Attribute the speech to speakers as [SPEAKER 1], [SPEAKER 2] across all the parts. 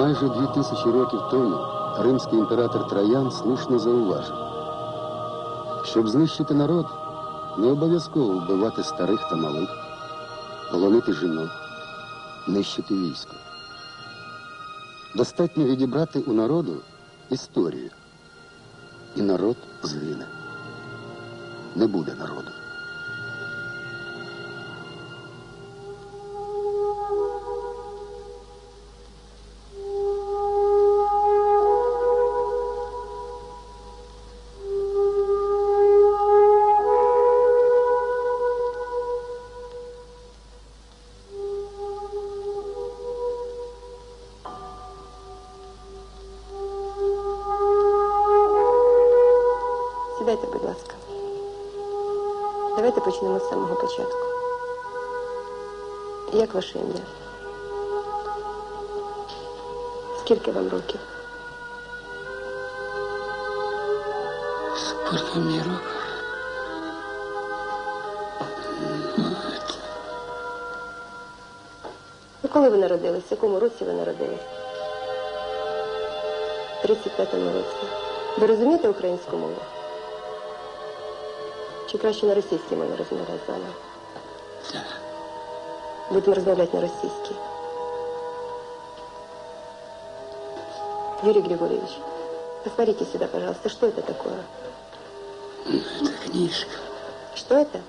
[SPEAKER 1] Майже 2000 років тому римський імператор Траян слушно зауважив: щоб знищити народ, не обов'язково вбивати старих та малих, полонити жінок, нищити військо. Достатньо відібрати у народу історію, і народ згине. Не буде народу.
[SPEAKER 2] Сідайте, будь ласка. Давайте почнемо з самого початку. Як ваше ім'я? Скільки вам років?
[SPEAKER 3] Сколько мне років?
[SPEAKER 2] Коли ви народились? В якому році ви народились? В 35-му році. Ви розумієте українську мову? Чи краще на російській мові розмовляти з вами?
[SPEAKER 3] Так.
[SPEAKER 2] Будем разговаривать на российский. Юрий Григорьевич, посмотрите сюда, пожалуйста, что это такое?
[SPEAKER 3] Это книжка.
[SPEAKER 2] Что это?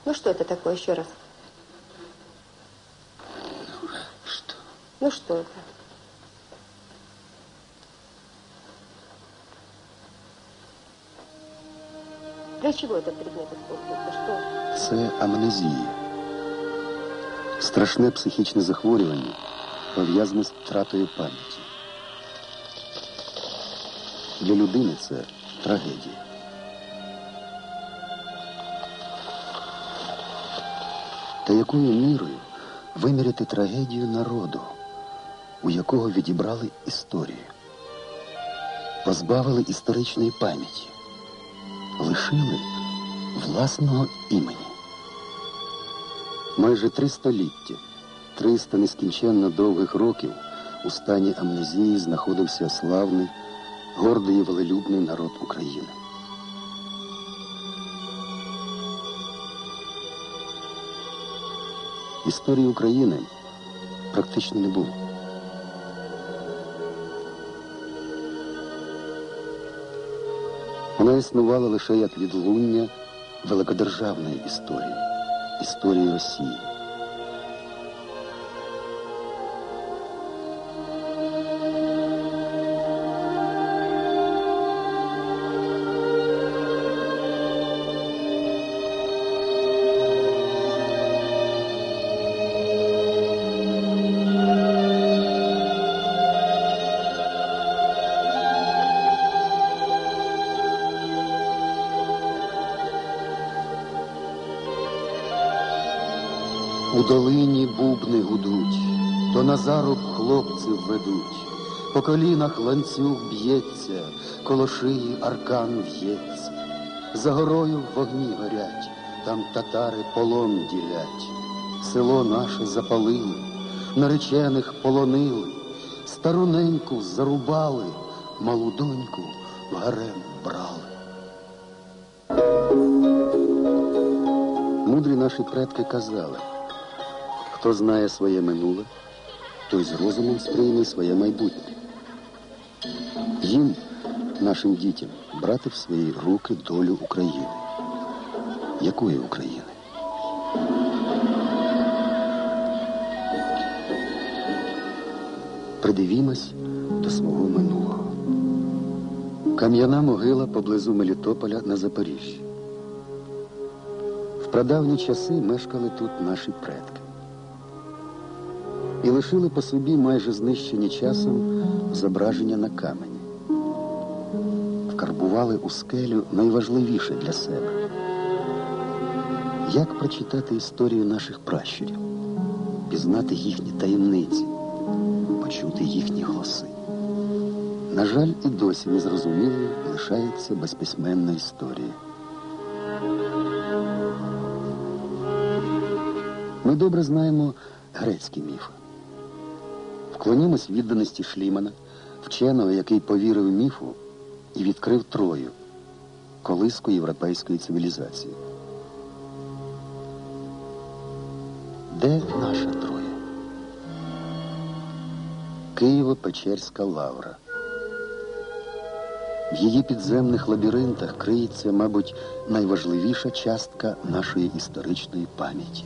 [SPEAKER 2] Ну что это такое, еще раз?
[SPEAKER 3] Ну как, что?
[SPEAKER 2] Ну что это? Для чего этот предмет используется? Что?
[SPEAKER 1] Це амнезія. Страшне психічне захворювання, пов'язане з втратою пам'яті. Для людини це трагедія. Та якою мірою виміряти трагедію народу, у якого відібрали історію, позбавили історичної пам'яті, лишили власного імені? Майже 3 століття, 300 нескінченно довгих років у стані амнезії знаходився славний, гордий і велелюбний народ України. Історії України практично не було. Вона існувала лише як відлуння великодержавної історії, історії Росії. У долині бубни гудуть, до Назару хлопців ведуть, по колінах ланцюг б'ється, коло шиї аркан в'ється. За горою вогні горять, там татари полон ділять. Село наше запалили, наречених полонили, стару неньку зарубали, малу доньку в гарем брали. Мудрі наші предки казали: хто знає своє минуле, той з розумом сприйме своє майбутнє. Їм, нашим дітям, брати в свої руки долю України. Якої України? Придивімось до свого минулого. Кам'яна могила поблизу Мелітополя на Запоріжжі. В прадавні часи мешкали тут наші предки. І лишили по собі майже знищені часом зображення на камені. Вкарбували у скелю найважливіше для себе. Як прочитати історію наших пращурів, пізнати їхні таємниці, почути їхні голоси? На жаль, і досі незрозумілою лишається безписьменна історія. Ми добре знаємо грецькі міфи. Вклонімось відданості Шлімана, вченого, який повірив міфу і відкрив Трою, колиску європейської цивілізації. Де наша Троя? Києво-Печерська лавра. В її підземних лабіринтах криється, мабуть, найважливіша частка нашої історичної пам'яті.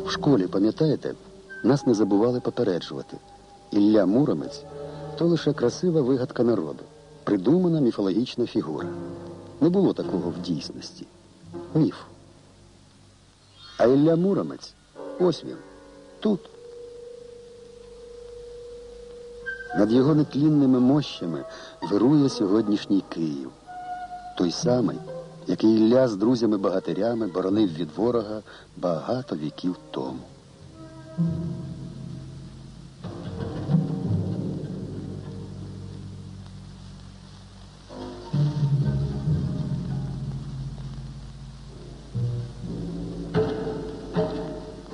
[SPEAKER 1] В школі, пам'ятаєте, нас не забували попереджувати. Ілля Муромець – то лише красива вигадка народу, придумана міфологічна фігура. Не було такого в дійсності. Міф. А Ілля Муромець – ось він, тут. Над його нетлінними мощами вирує сьогоднішній Київ. Той самий, який Ілля з друзями-багатирями боронив від ворога багато віків тому.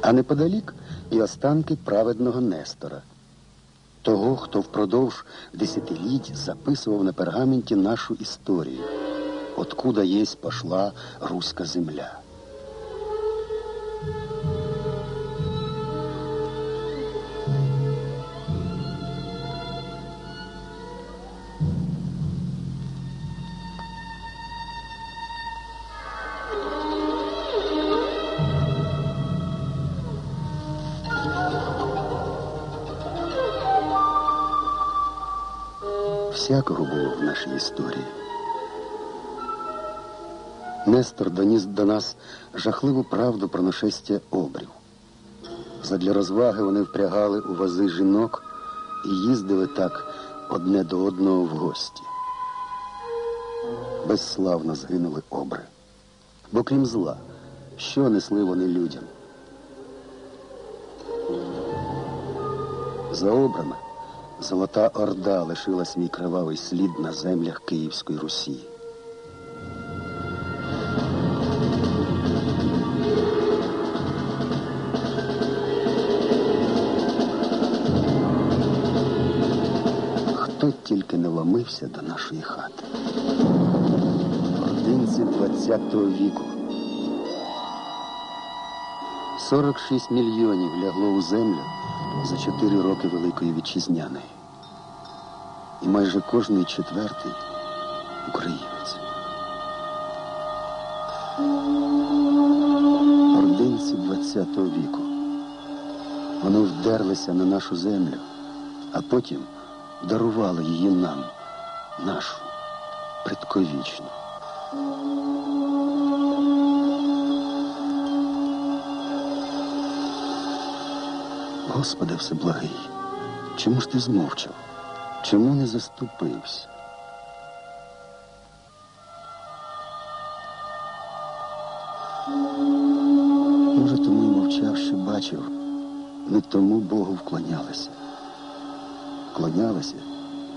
[SPEAKER 1] А неподалік і останки праведного Нестора. Того, хто впродовж десятиліть записував на пергаменті нашу історію. Откуда єсть пошла руська земля. Всякого було в нашій історії. Нестор доніс до нас жахливу правду про нашестя обрів. Задля розваги вони впрягали у вози жінок і їздили так одне до одного в гості. Безславно згинули обри. Бо крім зла, що несли вони людям? За обрами Золота Орда лишила свій кривавий слід на землях Київської Русі. Хто тільки не ломився до нашої хати. Ординці ХХ віку. 46 мільйонів лягло у землю за 4 роки Великої Вітчизняної. І майже кожний четвертий – українець. Ординці ХХ віку. Вони вдерлися на нашу землю, а потім дарували її нам, нашу, предковічну. Господи Всеблагий, чому ж ти змовчав? Чому не заступився? Може, тому й мовчав, що бачив, не тому Богу вклонялися. Вклонялися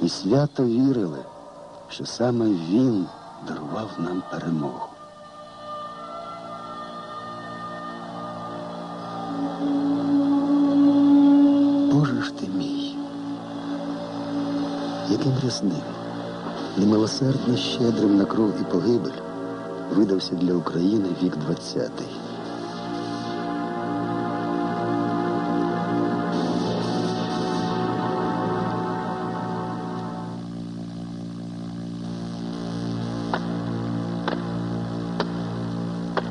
[SPEAKER 1] і свято вірили, що саме Він дарував нам перемогу. Боже ж ти мій, яким рясним, немилосердно щедрим на кров і погибель видався для України вік ХХ.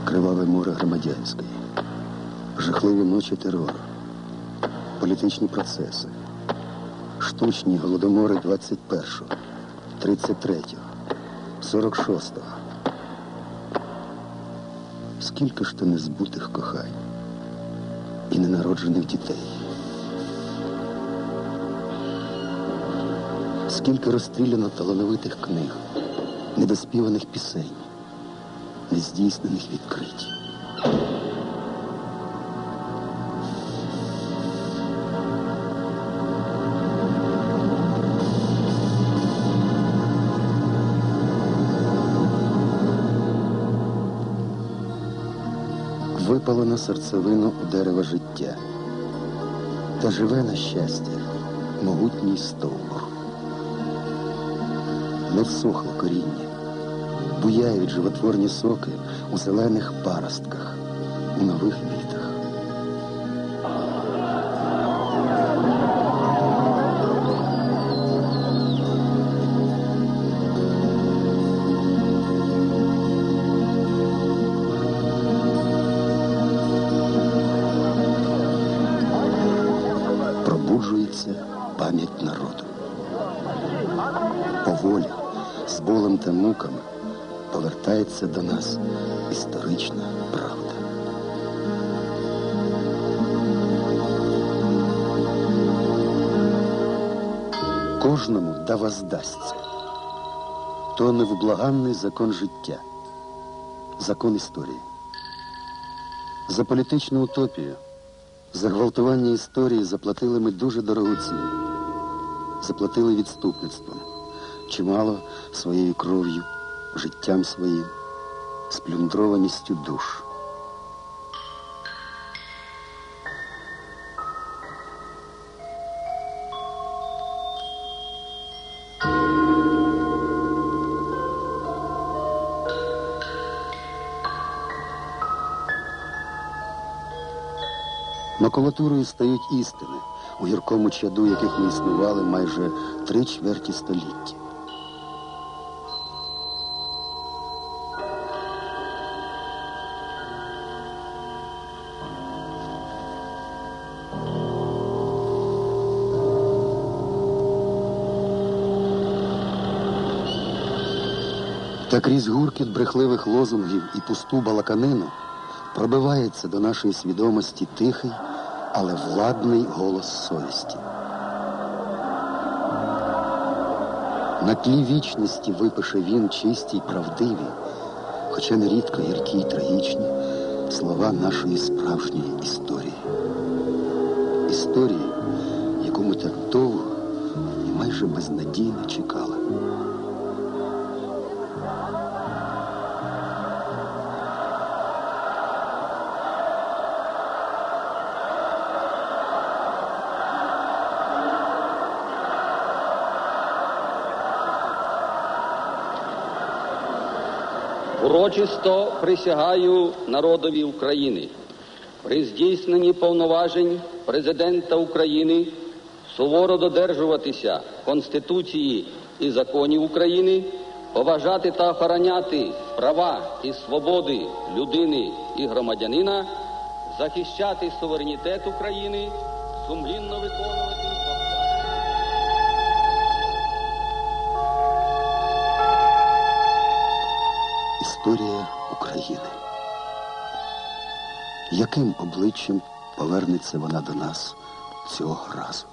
[SPEAKER 1] Криваве море громадянської, жахливі ночі терору, політичні процеси, штучні голодомори 21-го, 33-го, 46-го. Скільки ж то незбутих кохань і ненароджених дітей. Скільки розстріляно талановитих книг, недоспіваних пісень, нездійснених відкриттів. Випалено серцевину у дерева життя. та живе на щастя могутній стовбур. Не всохло коріння, буяють животворні соки у зелених паростках, у нових вітах. Пробуджується пам'ять народу. Поволі, з болем та муками повертається до нас історична правда. Кожному да воздасться. То невблаганний закон життя, закон історії. За політичну утопію, за гвалтування історії заплатили ми дуже дорогу ціну. Заплатили відступництвом, чимало своєю кров'ю, життям своїм, сплюндрованістю душ. Макулатурою стають істини, у гіркому чаду яких ми існували майже 3/4 століття. Та крізь гуркіт брехливих лозунгів і пусту балаканину пробивається до нашої свідомості тихий, але владний голос совісті. На тлі вічності випише він чисті й правдиві, хоча нерідко гіркі й трагічні, слова нашої справжньої історії. Історії, яку ми так довго і майже безнадійно чекали.
[SPEAKER 4] Урочисто присягаю народові України при здійсненні повноважень Президента України суворо додержуватися Конституції і законів України, поважати та охороняти права і свободи людини і громадянина, захищати суверенітет України, сумлінно виконувати
[SPEAKER 1] Історія України. Яким обличчям повернеться вона до нас цього разу?